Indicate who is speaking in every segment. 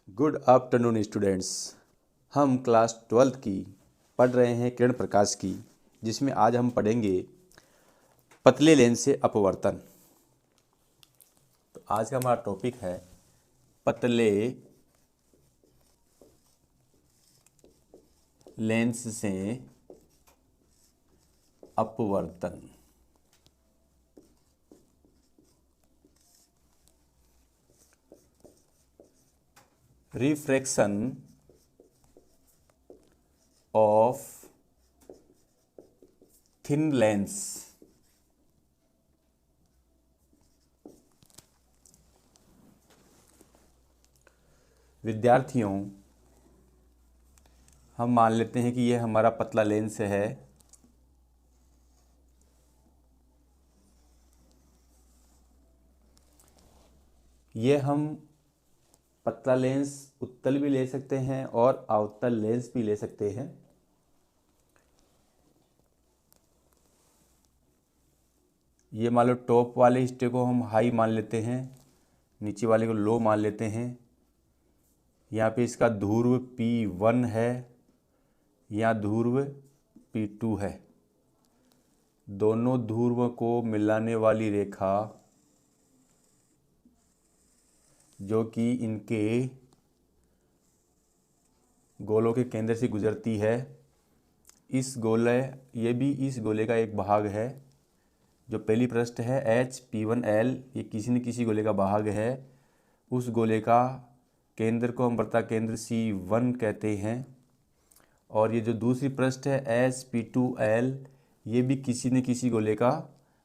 Speaker 1: Good afternoon students. हम class 12th की पढ़ रहे हैं किरण प्रकाश की, जिसमें आज हम पढ़ेंगे पतले लेंस से अपवर्तन। तो आज का हमारा टॉपिक है पतले लेंस से अपवर्तन। रिफ्रैक्शन ऑफ थिन लेंस विद्यार्थियों, हम मान लेते हैं कि यह हमारा पतला लेंस है। यह हम पतला लेंस उत्तल भी ले सकते हैं और अवतल लेंस भी ले सकते हैं। ये मान लो टॉप वाले हिस्से को हम हाई मान लेते हैं, नीचे वाले को लो मान लेते हैं। यहाँ पे इसका ध्रुव P1 है, यहाँ ध्रुव P2 है। दोनों ध्रुव को मिलाने वाली रेखा जो कि इनके गोलों के केंद्र से गुजरती है, इस गोले ये भी इस गोले का एक भाग है। जो पहली पृष्ठ है HP1L, ये किसी न किसी गोले का भाग है। उस गोले का केंद्र को हम वृत्ता केंद्र C1 कहते हैं। और ये जो दूसरी पृष्ठ है HP2L, ये भी किसी न किसी गोले का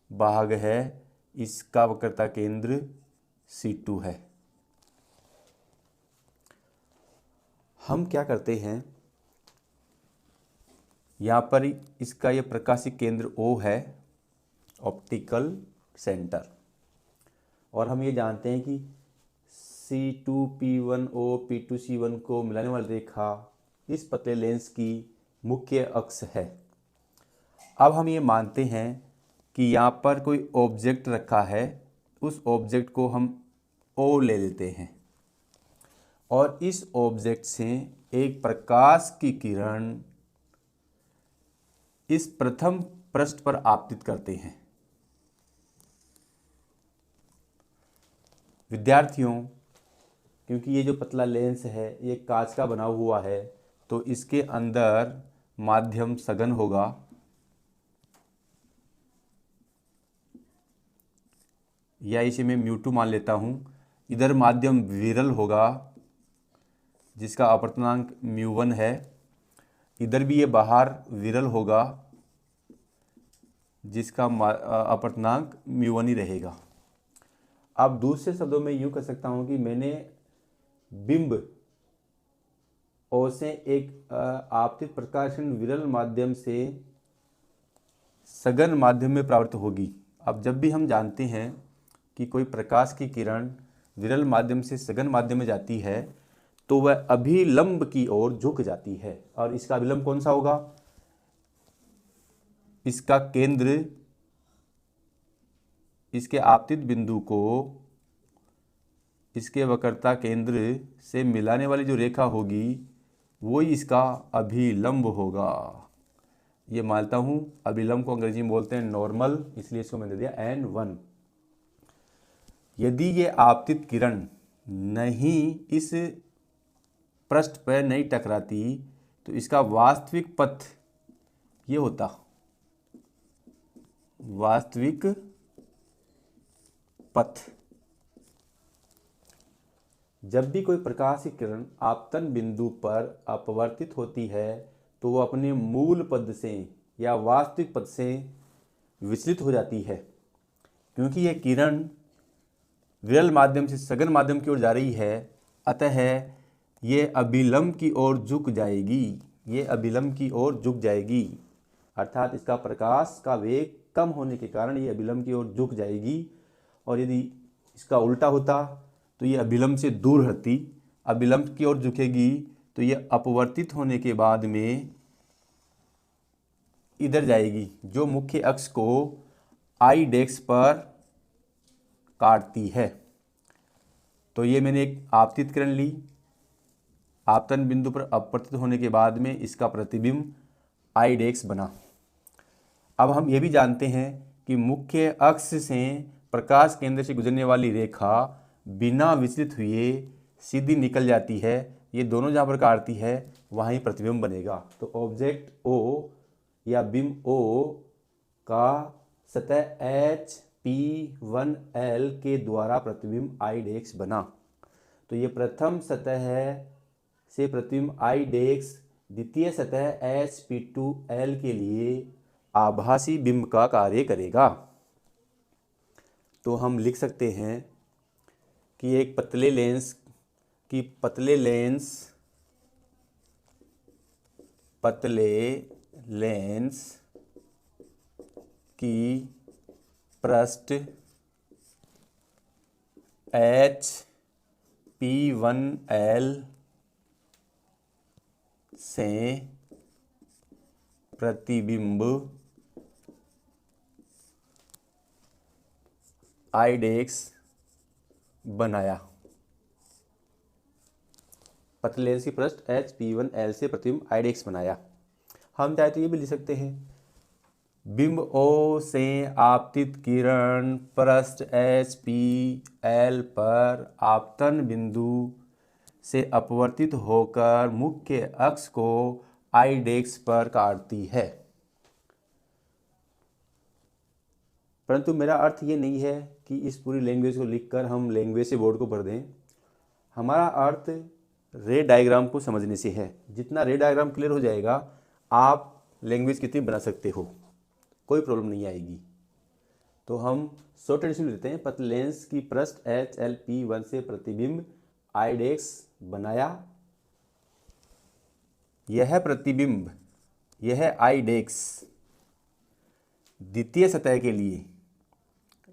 Speaker 1: भाग है। इसका वक्रता केंद्र C2 है। हम क्या करते हैं, यहाँ पर इसका ये प्रकाशिक केंद्र O है, ऑप्टिकल सेंटर। और हम ये जानते हैं कि C2P1O P2C1 को मिलाने वाली रेखा इस पतले लेंस की मुख्य अक्ष है। अब हम ये मानते हैं कि यहाँ पर कोई ऑब्जेक्ट रखा है, उस ऑब्जेक्ट को हम O ले लेते हैं और इस ऑब्जेक्ट से एक प्रकाश की किरण इस प्रथम पृष्ठ पर आपतित करते हैं। विद्यार्थियों, क्योंकि ये जो पतला लेंस है ये कांच का बना हुआ है, तो इसके अंदर माध्यम सघन होगा। या इसे मैं म्यू2 मान लेता हूँ। इधर माध्यम विरल होगा जिसका अपवर्तनांक μ1 है। इधर भी ये बाहर विरल होगा जिसका अपवर्तनांक μ1 ही रहेगा। अब दूसरे शब्दों में यूँ कह सकता हूँ कि मैंने बिंब O से एक आपतित प्रकाशन विरल माध्यम से सघन माध्यम में परावर्तित होगी। अब जब भी हम जानते हैं कि कोई प्रकाश की किरण विरल माध्यम से सघन माध्यम में जाती है, तो वह अभिलंब की ओर झुक जाती है। और इसका अभिलंब कौन सा होगा? इसका केंद्र इसके आपतित बिंदु को इसके वक्रता केंद्र से मिलाने वाली जो रेखा होगी वो ही इसका अभिलंब होगा। ये मानता हूँ। अभिलंब को अंग्रेजी में बोलते हैं नॉर्मल, इसलिए इसको मैंने दिया N1। यदि ये आपतित किरण नहीं इस पृष्ठ पर नहीं टकराती तो इसका वास्तविक पथ ये होता। वास्तविक पथ, जब भी कोई प्रकाश की किरण आपतन बिंदु पर अपवर्तित होती है तो वो अपने मूल पद से या वास्तविक पद से विचलित हो जाती है। क्योंकि यह किरण विरल माध्यम से सघन माध्यम की ओर जा रही है, अतः ये अभिलंब की ओर झुक जाएगी। ये अभिलंब की ओर झुक जाएगी, अर्थात इसका प्रकाश का वेग कम होने के कारण ये अभिलंब की ओर झुक जाएगी। और यदि इसका उल्टा होता तो ये अभिलंब से दूर हटती, अभिलंब की ओर झुकेगी, तो ये अपवर्तित होने के बाद में इधर जाएगी, जो मुख्य अक्ष को आई डेक्स पर काटती है। तो ये मैंने एक आपतित किरण ली, आपतन बिंदु पर अपवर्तित होने के बाद में इसका प्रतिबिंब आइडेक्स बना। अब हम ये भी जानते हैं कि मुख्य अक्ष से प्रकाश केंद्र से गुजरने वाली रेखा बिना विचलित हुए सीधी निकल जाती है। ये दोनों जहाँ पर काटती है वहाँ ही प्रतिबिंब बनेगा। तो ऑब्जेक्ट O या बिंब O का सतह HP1L के द्वारा प्रतिबिंब आइडेक्स बना। तो ये प्रथम सतह से प्रतिबिंब आइडेक्स द्वितीय सतह HP2L के लिए आभासी बिंब का कार्य करेगा। तो हम लिख सकते हैं कि एक पतले लेंस की पृष्ठ HP1L से प्रतिबिंब आइडेक्स बनाया। पतले लेंस की पृष्ठ HP1L से प्रतिबिंब आइडेक्स बनाया। हम चाहे तो ये भी लिख सकते हैं बिंब O से आपतित किरण पृष्ठ HP1L पर आपतन बिंदु से अपवर्तित होकर मुख्य अक्ष को आइडेक्स पर काटती है। परंतु मेरा अर्थ ये नहीं है कि इस पूरी लैंग्वेज को लिखकर हम लैंग्वेज से बोर्ड को भर दें। हमारा अर्थ रे डायग्राम को समझने से है। जितना रे डायग्राम क्लियर हो जाएगा आप लैंग्वेज कितनी बना सकते हो, कोई प्रॉब्लम नहीं आएगी। तो हम शॉर्ट एडिशन लेते हैं। पतले लेंस की पृष्ठ HLP1 से प्रतिबिंब आइडेक्स बनाया। यह प्रतिबिंब, यह आइडेक्स द्वितीय सतह के लिए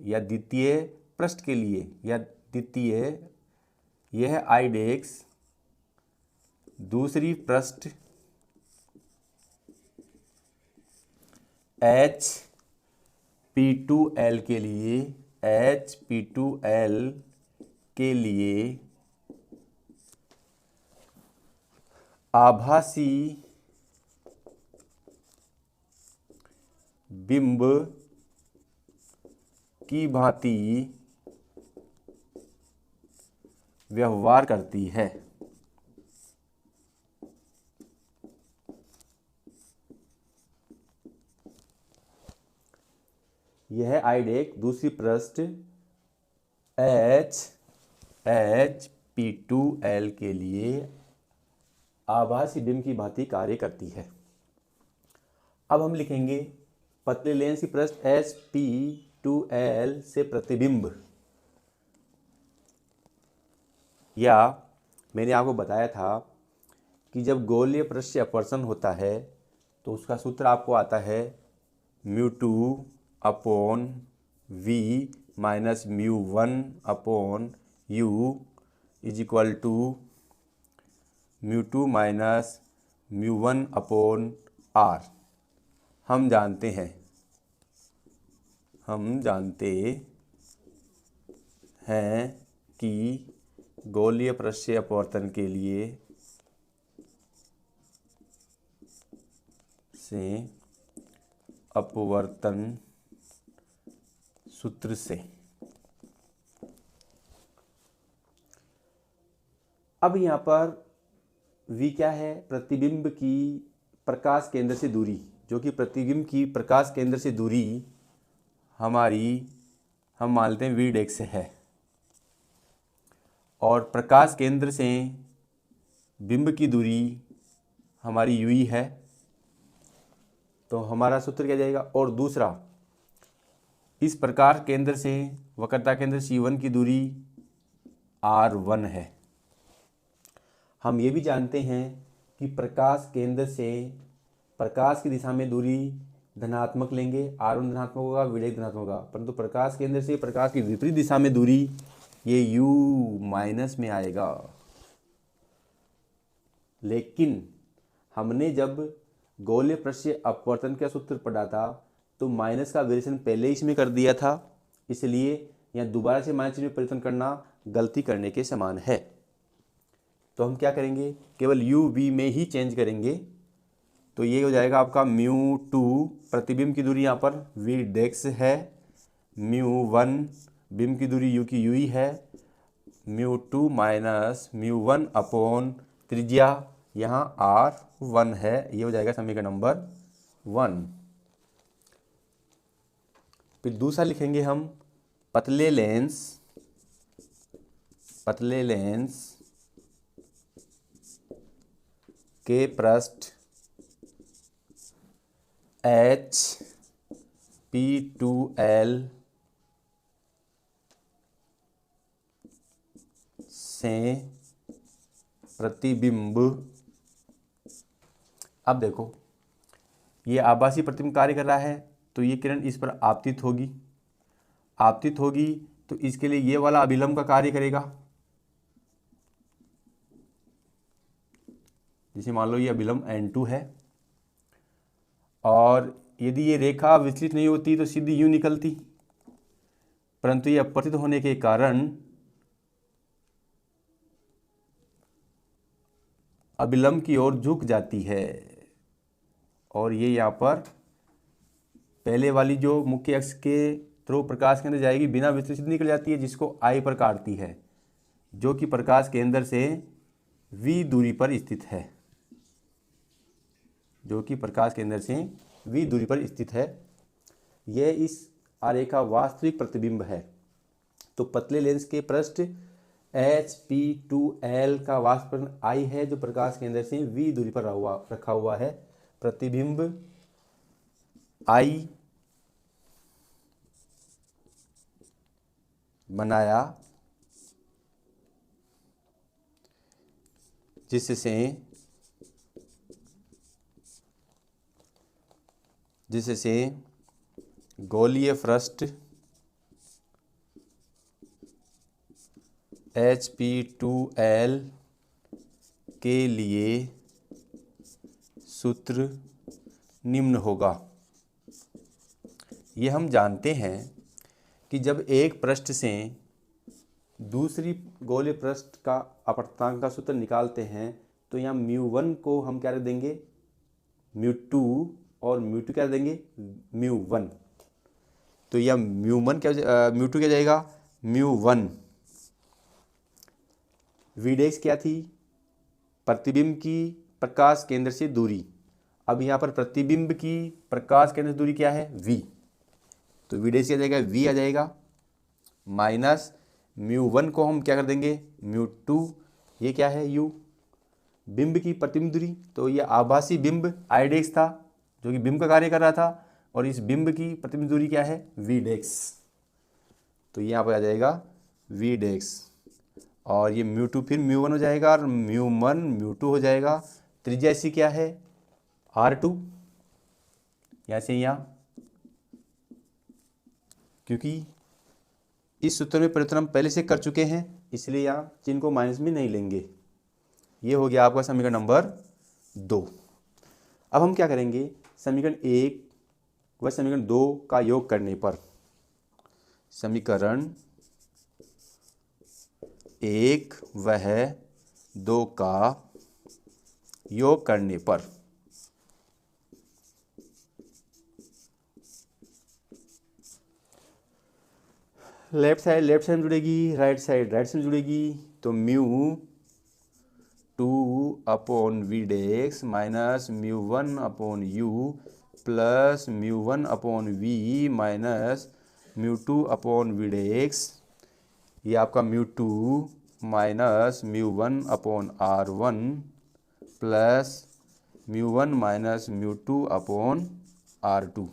Speaker 1: या द्वितीय पृष्ठ के लिए या द्वितीय, यह आइडेक्स दूसरी पृष्ठ HP2L के लिए, HP2L के लिए आभासी बिंब की भांति व्यवहार करती है। यह आइडेक्स दूसरी पृष्ठ HP2L के लिए आभासी बिंब की भांति कार्य करती है। अब हम लिखेंगे पतले लेंस की पृष्ठ HP2L से प्रतिबिंब, या मैंने आपको बताया था कि जब गोलीय पृष्ठ से अपवर्तन होता है तो उसका सूत्र आपको आता है μ2/v minus μ1/u is equal to μ2 minus μ1/r। हम जानते हैं कि गोलीय पृष्ठ से अपवर्तन के लिए अपवर्तन सूत्र से। अब यहाँ पर v क्या है? प्रतिबिंब की प्रकाश केंद्र से दूरी, जो कि प्रतिबिंब की प्रकाश केंद्र से दूरी हमारी, हम मानते हैं v डेक्स है, और प्रकाश केंद्र से बिंब की दूरी हमारी u है। तो हमारा सूत्र क्या जाएगा? और दूसरा, इस प्रकाश केंद्र से वक्रता केंद्र C1 की दूरी R1 है। हम ये भी जानते हैं कि प्रकाश केंद्र से प्रकाश की दिशा में दूरी धनात्मक लेंगे, R1 धनात्मक होगा, v डेक्स धनात्मक होगा, परंतु प्रकाश केंद्र से प्रकाश की विपरीत दिशा में दूरी ये u माइनस में आएगा। लेकिन हमने जब गोलीय पृष्ठ से अपवर्तन का सूत्र पढ़ा था तो माइनस का वेरिएशन पहले इसमें कर दिया था, इसलिए यहाँ दोबारा से माइनस में परिवर्तन करना गलती करने के समान है। तो हम क्या करेंगे, केवल u v में ही चेंज करेंगे। तो ये हो जाएगा आपका μ2, प्रतिबिंब की दूरी यहाँ पर v डेक्स है, μ1 बिंब की दूरी u की u ही है, μ2 माइनस μ1 अपॉन त्रिज्या यहाँ r1 है। ये हो जाएगा समीकरण नंबर 1। फिर दूसरा लिखेंगे हम, पतले लेंस के पृष्ठ HP2L से प्रतिबिंब। अब देखो, ये आभासी प्रतिबिंब कार्य कर रहा है, तो ये किरण इस पर आपतित होगी तो इसके लिए ये वाला अभिलंब का कार्य करेगा। जैसे मान लो ये अभिलंब N2 है, और यदि ये रेखा विचलित नहीं होती तो सीधी यूं निकलती, परंतु ये अपवर्तित होने के कारण अभिलंब की ओर झुक जाती है, और ये यहाँ पर पहले वाली जो मुख्य अक्ष के थ्रू प्रकाश के अंदर जाएगी बिना विचलित निकल जाती है, जिसको I पर काटती है, जो कि प्रकाश केंद्र से V दूरी पर स्थित है, यह इस आरेख का वास्तविक प्रतिबिंब है। तो पतले लेंस के पृष्ठ HP2L का वास्तविक I है, जो प्रकाश केंद्र से V दूरी पर रखा हुआ है। प्रतिबिंब I बनाया जिससे गोलीय पृष्ठ HP2L के लिए सूत्र निम्न होगा। ये हम जानते हैं कि जब एक पृष्ठ से दूसरी गोलीय पृष्ठ का अपवर्तनांक का सूत्र निकालते हैं, तो यहाँ μ1 को हम क्या रख देंगे, μ2, और μ2 क्या देंगे, μ1। तो यह μ2 क्या जाएगा, μ1। v' क्या थी, प्रतिबिंब की प्रकाश केंद्र से दूरी। अब यहाँ पर प्रतिबिंब की प्रकाश केंद्र से दूरी क्या है, v। तो v' क्या जाएगा, v आ जाएगा, माइनस μ1 को हम क्या कर देंगे, μ2। ये क्या है, u। बिंब की प्रतिबिंब दूरी, तो ये आभासी बिंब I' था, जो कि बिंब का कार्य कर रहा था, और इस बिंब की प्रतिबिंब दूरी क्या है, v'। तो यहाँ पर आ जाएगा v', और ये μ2 फिर μ1 हो जाएगा, और μ1 μ2 हो जाएगा। त्रिज्या ऐसी क्या है, r2। यहाँ से यहाँ, क्योंकि इस सूत्र में परिवर्तन हम पहले से कर चुके हैं, इसलिए यहाँ चिन्ह को माइनस में नहीं लेंगे। ये हो गया आपका समीकरण नंबर 2। अब हम क्या करेंगे, समीकरण 1 व समीकरण 2 का योग करने पर, समीकरण 1 व 2 का योग करने पर लेफ्ट साइड जुड़ेगी, राइट साइड से जुड़ेगी। तो μ2 upon v' minus μ1 upon u plus μ1 upon v minus μ2 upon v'। ये आपका μ2 minus μ1 upon r1 plus μ1 minus μ2 upon r2।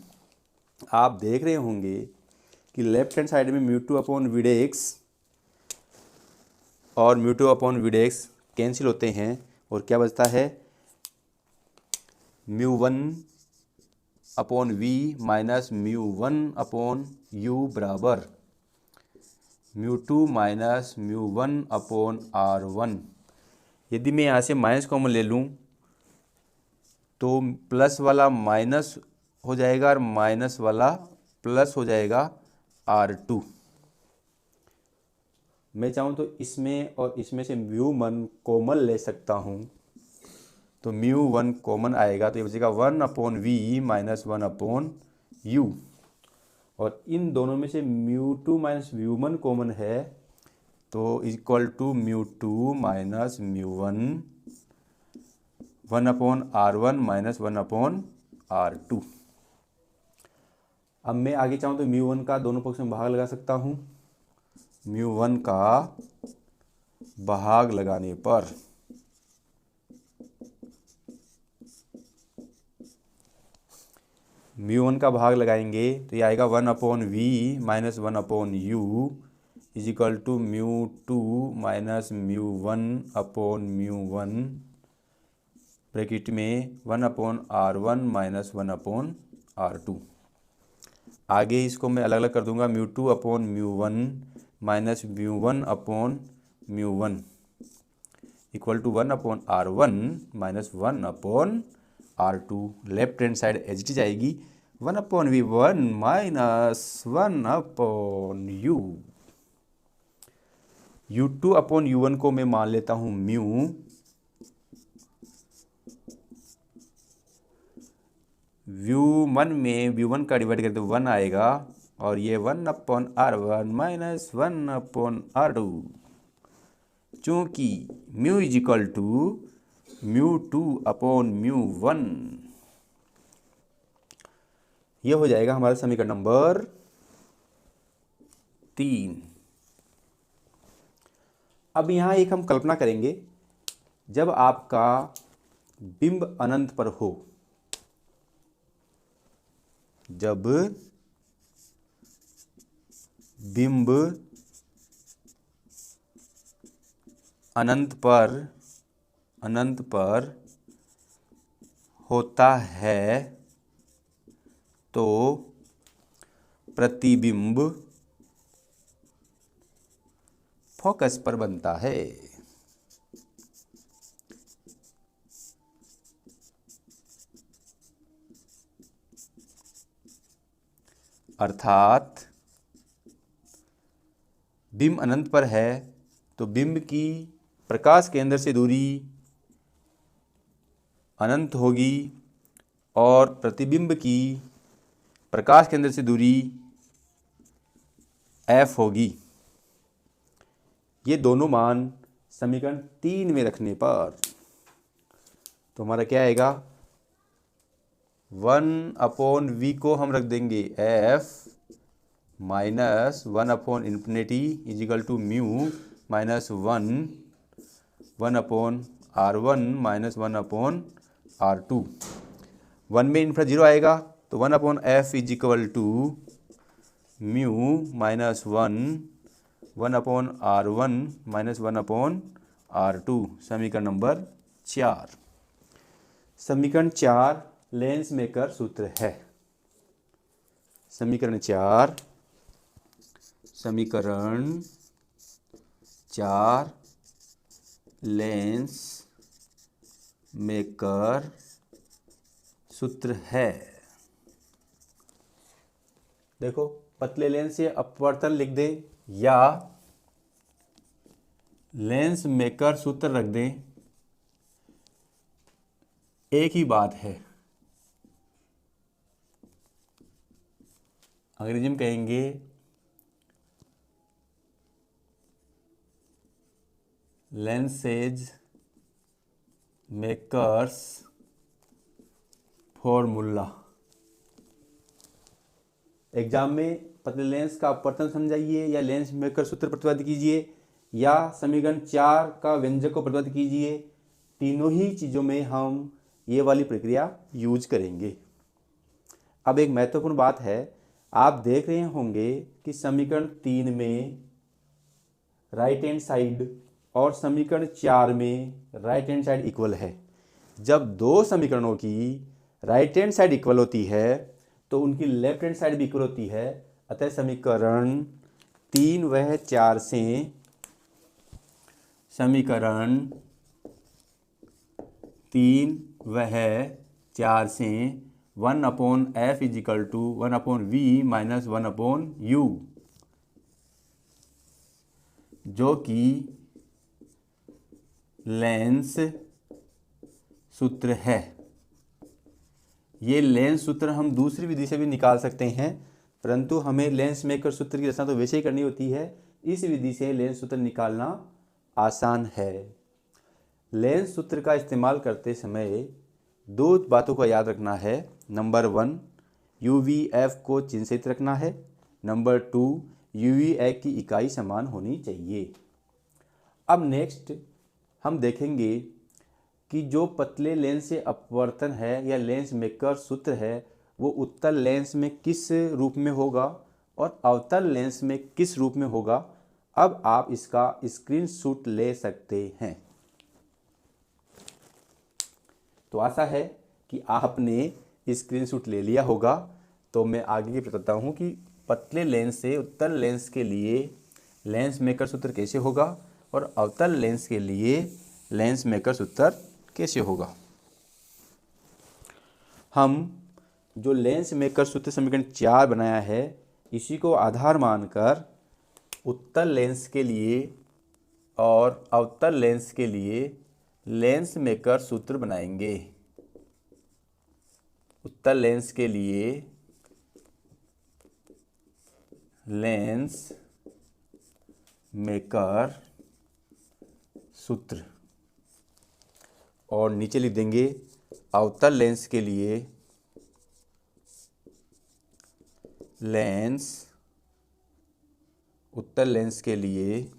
Speaker 1: आप देख रहे होंगे कि लेफ्ट हैंड साइड में μ2 अपॉन v' और μ2 अपॉन v' कैंसिल होते हैं, और क्या बचता है, μ1 upon v minus μ1 upon u बराबर μ2 माइनस μ1 अपॉन r1। यदि मैं यहाँ से माइनस कॉमन ले लूँ तो प्लस वाला माइनस हो जाएगा और माइनस वाला प्लस हो जाएगा r2। मैं चाहूँ तो इसमें और इसमें से μ1 कॉमन ले सकता हूँ, तो μ1 कॉमन आएगा तो ये बचेगा 1/v माइनस 1/u, और इन दोनों में से μ2 माइनस μ1 कॉमन है तो equal to μ2 minus μ1 1/r1 minus 1/r2। अब मैं आगे चाहूँ तो μ1 का दोनों पक्ष में भाग लगा सकता हूँ। μ1 का भाग लगाने पर μ1 का भाग लगाएंगे तो ये आएगा 1/v minus 1/u is equal to μ2 minus μ1/μ1 bracket में 1/r1 माइनस 1/r2। आगे इसको मैं अलग अलग कर दूंगा, μ2/μ1 minus μ1/μ1 equal to 1/r1 minus 1/r2। Left hand side as it is आएगी 1/v1 माइनस 1/u। u2/u1 को मैं मान लेता हूँ म्यू, v1 में v1 का डिवाइड करते 1 आएगा और ये 1/r1 माइनस 1/r2, चूँकि म्यू इज इक्वल टू μ2/μ1। ये हो जाएगा हमारा समीकरण नंबर 3। अब यहाँ एक हम कल्पना करेंगे, जब आपका बिंब अनंत पर हो, जब बिंब अनंत पर होता है तो प्रतिबिंब फोकस पर बनता है। अर्थात बिंब अनंत पर है तो बिंब की प्रकाश केंद्र से दूरी अनंत होगी और प्रतिबिंब की प्रकाश केंद्र से दूरी f होगी। ये दोनों मान समीकरण 3 में रखने पर तो हमारा क्या आएगा, 1/v को हम रख देंगे f minus 1/∞ is equal to mu minus 1/r1 minus 1/r2। 1 में इनफिनिटी 0 आएगा तो 1/f is equal to mu minus 1/r1 minus 1/r2। समीकरण नंबर 4। समीकरण 4 लेंस मेकर सूत्र है। समीकरण 4 लेंस मेकर सूत्र है। देखो, पतले लेंस से अपवर्तन लिख दें या लेंस मेकर सूत्र रख दें, एक ही बात है। अंग्रेजी में कहेंगे लेंसेज मेकर्स फॉर्मूला। एग्जाम में पतले लेंस का अपवर्तन समझाइए या लेंस मेकर सूत्र प्रतिपादित कीजिए या समीकरण 4 का व्यंजक को प्रतिपादित कीजिए, तीनों ही चीज़ों में हम ये वाली प्रक्रिया यूज करेंगे। अब एक महत्वपूर्ण बात है, आप देख रहे होंगे कि समीकरण 3 में राइट हैंड साइड और समीकरण 4 में राइट हैंड साइड इक्वल है। जब दो समीकरणों की राइट हैंड साइड इक्वल होती है तो उनकी लेफ्ट हैंड साइड भी इक्वल होती है। अतः समीकरण 3 व 4 से 1/f is equal to 1/v minus 1/u। जो कि लेंस सूत्र है। ये लेंस सूत्र हम दूसरी विधि से भी निकाल सकते हैं, परंतु हमें लेंस मेकर सूत्र की रचना तो वैसे ही करनी होती है। इस विधि से लेंस सूत्र निकालना आसान है। लेंस सूत्र का इस्तेमाल करते समय दो बातों का याद रखना है। नंबर 1, UVF को चिन्ह सहित रखना है। नंबर 2, UVF की इकाई समान होनी चाहिए। अब नेक्स्ट हम देखेंगे कि जो पतले लेंस से अपवर्तन है या लेंस मेकर सूत्र है वो उत्तल लेंस में किस रूप में होगा और अवतल लेंस में किस रूप में होगा। अब आप इसका स्क्रीनशॉट ले सकते हैं। तो आशा है कि आपने स्क्रीनशॉट ले लिया होगा। तो मैं आगे बताता हूँ कि पतले लेंस से उत्तल लेंस के लिए लेंस मेकर सूत्र कैसे होगा और अवतल लेंस के लिए लेंस मेकर सूत्र कैसे होगा। हम जो लेंस मेकर सूत्र समीकरण 4 बनाया है इसी को आधार मानकर उत्तल लेंस के लिए और अवतल लेंस के लिए लेंस मेकर सूत्र बनाएंगे। उत्तल लेंस के लिए लेंस मेकर सूत्र और नीचे लिख देंगे अवतल लेंस के लिए लेंस उत्तल लेंस के लिए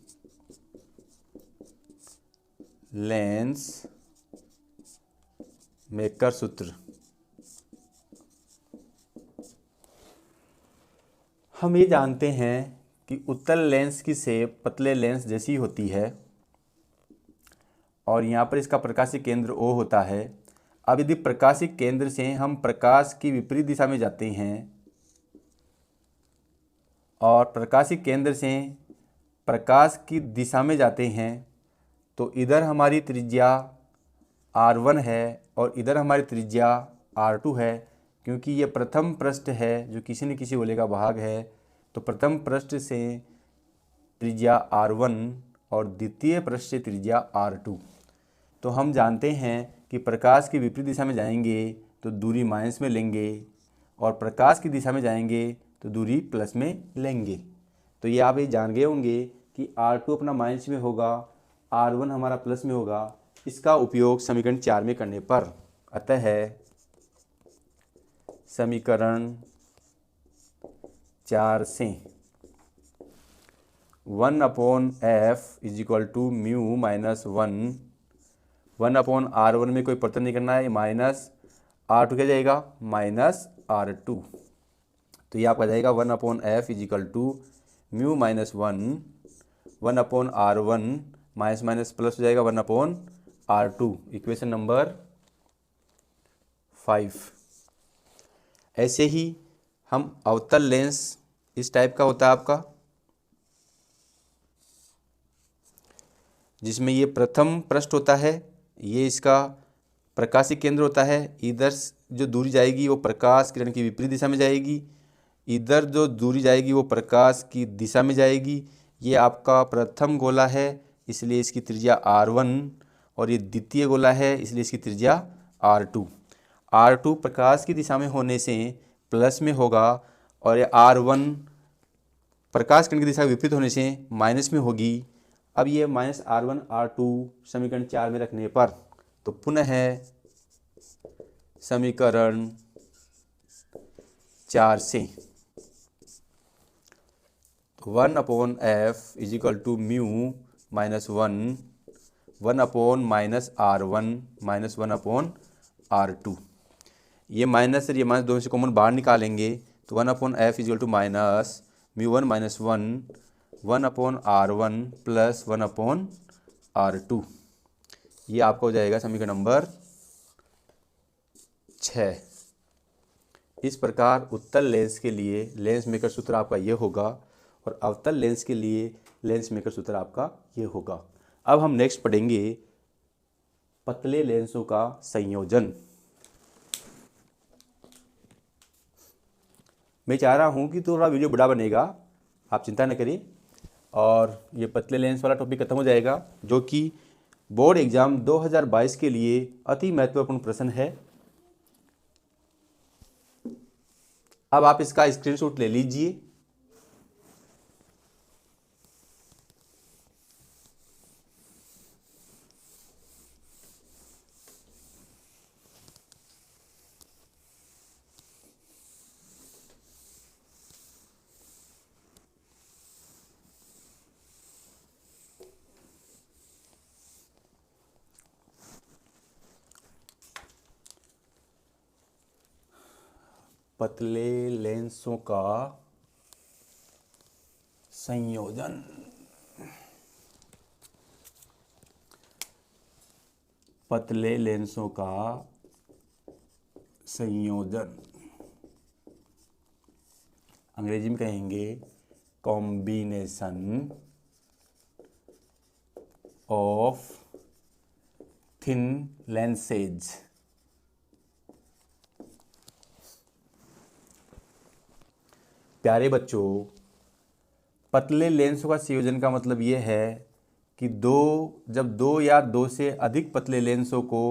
Speaker 1: लेंस मेकर सूत्र। हम ये जानते हैं कि उत्तल लेंस की शेप पतले लेंस जैसी होती है और यहाँ पर इसका प्रकाशिक केंद्र O होता है। अब यदि प्रकाशिक केंद्र से हम प्रकाश की विपरीत दिशा में जाते हैं और प्रकाशिक केंद्र से प्रकाश की दिशा में जाते हैं तो इधर हमारी त्रिज्या R1 है और इधर हमारी त्रिज्या R2 है। क्योंकि ये प्रथम पृष्ठ है जो किसी न किसी गोले का भाग है तो प्रथम पृष्ठ से त्रिज्या R1 और द्वितीय पृष्ठ से त्रिज्या R2। तो हम जानते हैं कि प्रकाश की विपरीत दिशा में जाएंगे तो दूरी माइनस में लेंगे और प्रकाश की दिशा में जाएंगे तो दूरी प्लस में लेंगे। तो ये आप ये जान गए होंगे कि R2 अपना माइनस में होगा, R1 हमारा प्लस में होगा। इसका उपयोग समीकरण 4 में करने पर अतः समीकरण 4 से 1/f = म्यू माइनस 1/R1 में कोई परिवर्तन नहीं करना है, माइनस R2 क्या जाएगा माइनस R2। तो ये आपका जाएगा 1/f = mu minus 1/R1 minus minus plus हो जाएगा 1/R2। Equation number 5। ऐसे ही हम अवतल लेंस इस टाइप का होता है आपका, जिसमें ये प्रथम पृष्ठ होता है, ये इसका प्रकाशिक केंद्र होता है। इधर जो दूरी जाएगी वो प्रकाश किरण की विपरीत दिशा में जाएगी, इधर जो दूरी जाएगी वो प्रकाश की दिशा में जाएगी। ये आपका प्रथम गोला है इसलिए इसकी त्रिज्या R1 और ये द्वितीय गोला है इसलिए इसकी त्रिज्या R2। R2 प्रकाश की दिशा में होने से प्लस में होगा और ये R1 प्रकाश किरण की दिशा विपरीत होने से माइनस में होगी। अब ये माइनस R1 R2 समीकरण 4 में रखने पर तो पुनः समीकरण 4 से 1/f = mu minus 1/-R1 minus 1/R2। ये माइनस और ये माइनस दोनों से कॉमन बाहर निकालेंगे तो 1/f = minus mu 1 minus 1/R1 plus 1/R2। ये आपका हो जाएगा समीकरण नंबर 6। इस प्रकार उत्तल लेंस के लिए लेंस मेकर सूत्र आपका ये होगा और अवतल लेंस के लिए लेंस मेकर सूत्र आपका ये होगा। अब हम नेक्स्ट पढ़ेंगे पतले लेंसों का संयोजन। मैं चाह रहा हूँ कि थोड़ा वीडियो बड़ा बनेगा, आप चिंता न करिए। और ये पतले लेंस वाला टॉपिक खत्म हो जाएगा, जो कि बोर्ड एग्जाम 2022 के लिए अति महत्वपूर्ण प्रश्न है। अब आप इसका स्क्रीनशॉट ले लीजिए। पतले लेंसों का संयोजन। पतले लेंसों का संयोजन अंग्रेजी में कहेंगे कॉम्बिनेशन ऑफ थिन लेंसेज। प्यारे बच्चों, पतले लेंसों का संयोजन का मतलब ये है कि जब दो या दो से अधिक पतले लेंसों को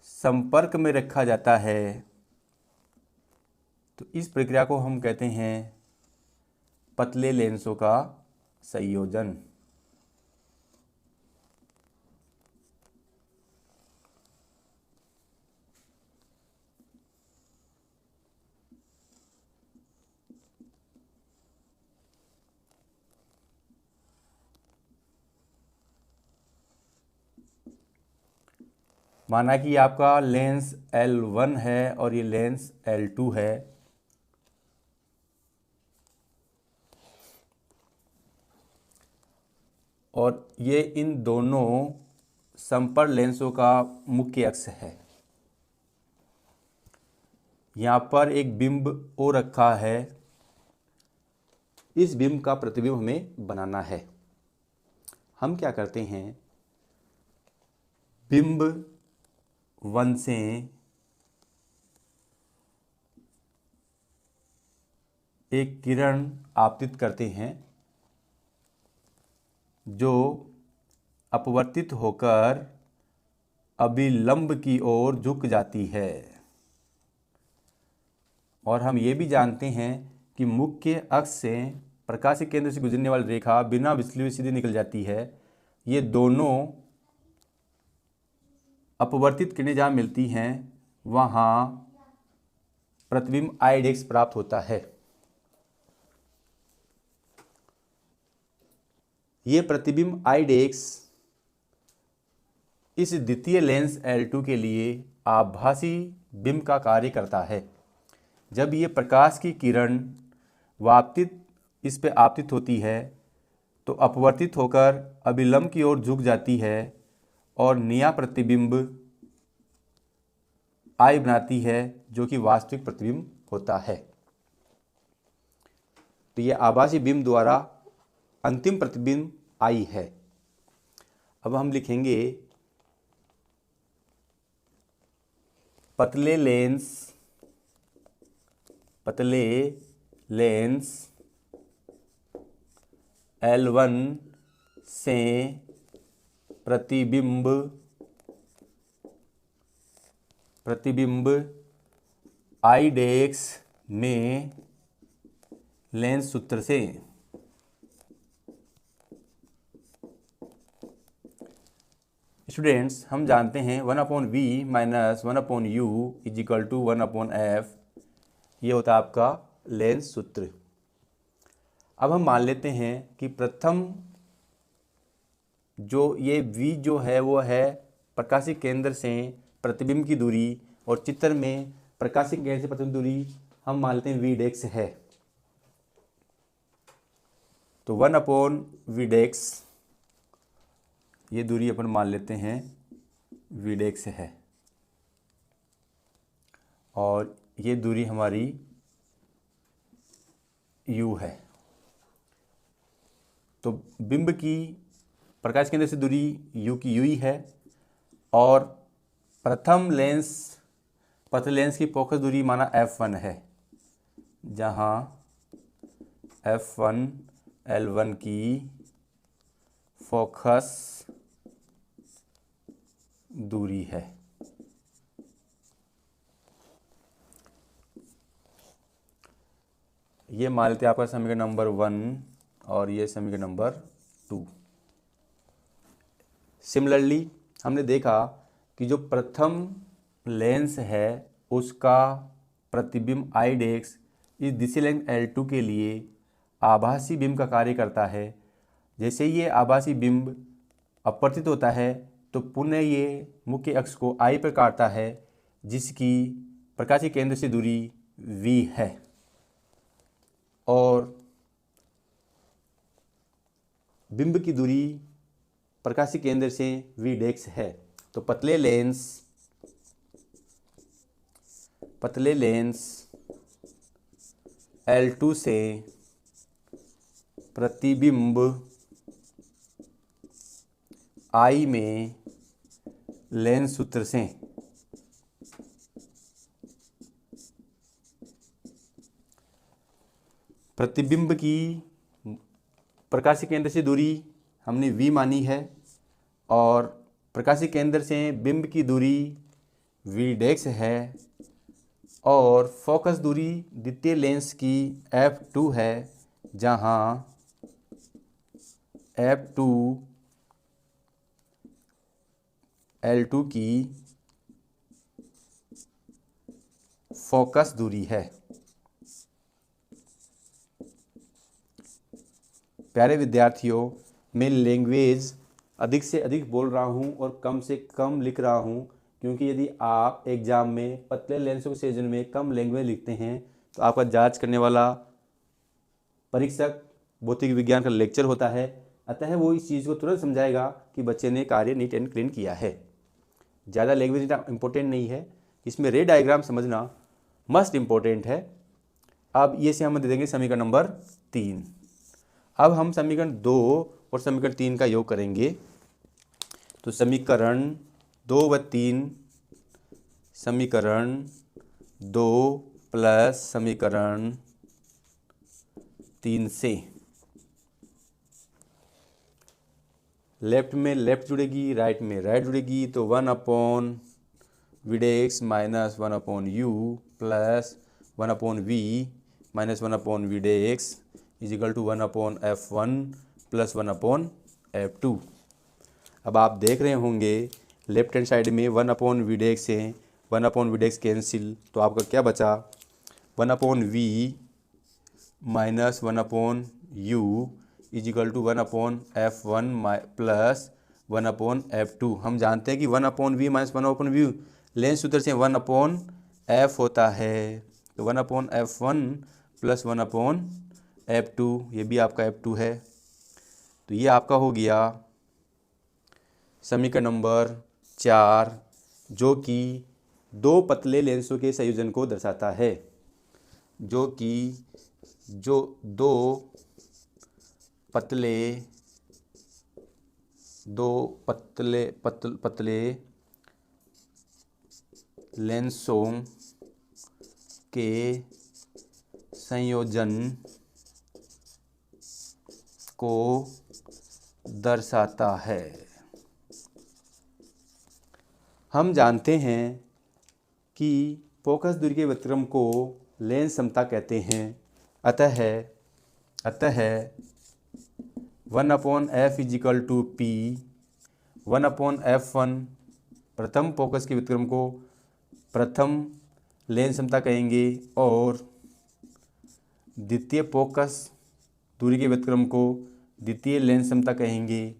Speaker 1: संपर्क में रखा जाता है तो इस प्रक्रिया को हम कहते हैं पतले लेंसों का संयोजन। माना कि आपका लेंस L1 है और ये लेंस L2 है, और ये इन दोनों संपर्क लेंसों का मुख्य अक्ष है। यहाँ पर एक बिंब O रखा है, इस बिंब का प्रतिबिंब हमें बनाना है। हम क्या करते हैं, बिंब 1 से एक किरण आपतित करते हैं जो अपवर्तित होकर अभिलंब की ओर झुक जाती है। और हम ये भी जानते हैं कि मुख्य अक्ष से प्रकाश के केंद्र से गुजरने वाली रेखा बिना विचलित हुए सीधे निकल जाती है। ये दोनों अपवर्तित किरणें जहाँ मिलती हैं वहाँ प्रतिबिंब आइडेक्स प्राप्त होता है। ये प्रतिबिंब आइडेक्स इस द्वितीय लेंस L2 के लिए आभासी बिंब का कार्य करता है। जब ये प्रकाश की किरण इस पे आपतित होती है तो अपवर्तित होकर अभिलंब की ओर झुक जाती है और नया प्रतिबिंब I बनाती है, जो कि वास्तविक प्रतिबिंब होता है। तो यह आभासी बिंब द्वारा अंतिम प्रतिबिंब I है। अब हम लिखेंगे पतले लेंस L1 से प्रतिबिंब आइडेक्स में लेंस सूत्र से स्टूडेंट्स, हम जानते हैं 1/v minus 1/u is equal to 1/f। ये होता है आपका लेंस सूत्र। अब हम मान लेते हैं कि प्रथम जो ये v जो है वो है प्रकाशिक केंद्र से प्रतिबिंब की दूरी, और चित्र में प्रकाशिक केंद्र से प्रतिबिंब दूरी हम मान लेते हैं v डेक्स है। तो 1/v डेक्स ये दूरी अपन मान लेते हैं v डेक्स है, और ये दूरी हमारी u है। तो बिंब की प्रकाश केंद्र से दूरी u की u ही है, और प्रथम लेंस पतले लेंस की फोकस दूरी माना f1 है, जहाँ f1 L1 की फोकस दूरी है। ये मान लेते हैं आपका समीकरण नंबर 1 और ये समीकरण नंबर 2। सिमिलरली हमने देखा कि जो प्रथम लेंस है उसका प्रतिबिंब आइडेक्स इस दिशा लेंस L2 के लिए आभासी बिंब का कार्य करता है। जैसे ये आभासी बिंब अपवर्तित होता है तो पुनः ये मुख्य अक्ष को I पर काटता है, जिसकी प्रकाशीय केंद्र से दूरी V है और बिंब की दूरी प्रकाशीय केंद्र से V' है। तो पतले लेंस L2 से प्रतिबिंब I में लेंस सूत्र से प्रतिबिंब की प्रकाशीय केंद्र से दूरी हमने V मानी है और प्रकाशीय केंद्र से बिंब की दूरी V' है और फोकस दूरी द्वितीय लेंस की F2 है, जहां F2 L2 की फोकस दूरी है। प्यारे विद्यार्थियों, मैं लैंग्वेज अधिक से अधिक बोल रहा हूं और कम से कम लिख रहा हूं, क्योंकि यदि आप एग्ज़ाम में पतले लेंसों के सेजन में कम लैंग्वेज लिखते हैं तो आपका जांच करने वाला परीक्षक भौतिक विज्ञान का लेक्चर होता है, अतः वो इस चीज़ को तुरंत समझाएगा कि बच्चे ने कार्य नीट एंड क्लीन किया है। ज़्यादा लैंग्वेज इंपॉर्टेंट नहीं है, इसमें रे डायग्राम समझना मस्ट इम्पोर्टेंट है। अब ये से हम दे देंगे समीकरण नंबर 3। अब हम समीकरण 2 और समीकरण 3 का योग करेंगे। तो समीकरण 2 व 3, समीकरण 2 प्लस समीकरण 3 से लेफ्ट में लेफ्ट जुड़ेगी, राइट में राइट जुड़ेगी, तो 1/Vdx minus 1/u plus 1/v minus 1/Vdx is equal to 1/F1 plus 1/F2। अब आप देख रहे होंगे लेफ्ट हैंड साइड में 1/Vdx से 1/Vdx कैंसिल, तो आपका क्या बचा 1/v minus 1/u is equal to 1/F1 plus 1/F2। हम जानते हैं कि 1/v माइनस 1/v लेंस सूत्र से 1/F होता है, तो 1/F1 प्लस 1/F2, ये भी आपका F2 है। तो ये आपका हो गया समीकरण नंबर 4, जो कि दो पतले लेंसों के संयोजन को दर्शाता है, जो दो पतले लेंसों के संयोजन को दर्शाता है। हम जानते हैं कि फोकस दूरी के व्यतिक्रम को लेंस समता कहते हैं। अतः 1/F is equal to P 1/F1 प्रथम फोकस के व्यतिक्रम को प्रथम लेंस समता कहेंगे और द्वितीय फोकस दूरी के व्यतिक्रम को द्वितीय लेंस समता कहेंगे।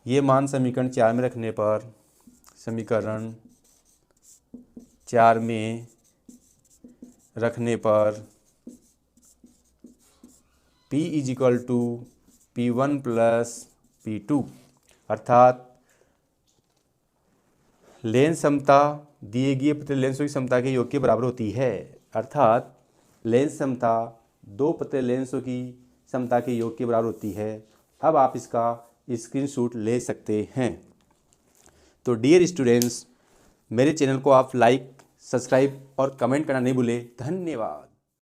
Speaker 1: ये मान समीकरण 4 में रखने पर P is equal to P1 plus P2, अर्थात लेंस समता दिए गए पतले लेंसों की समता के योग के बराबर होती है। अर्थात लेंस समता दो पतले लेंसों की समता के योग के बराबर होती है। अब आप इसका स्क्रीनशॉट ले सकते हैं। तो डियर स्टूडेंट्स, मेरे चैनल को आप लाइक, सब्सक्राइब और कमेंट करना नहीं भूलें। धन्यवाद।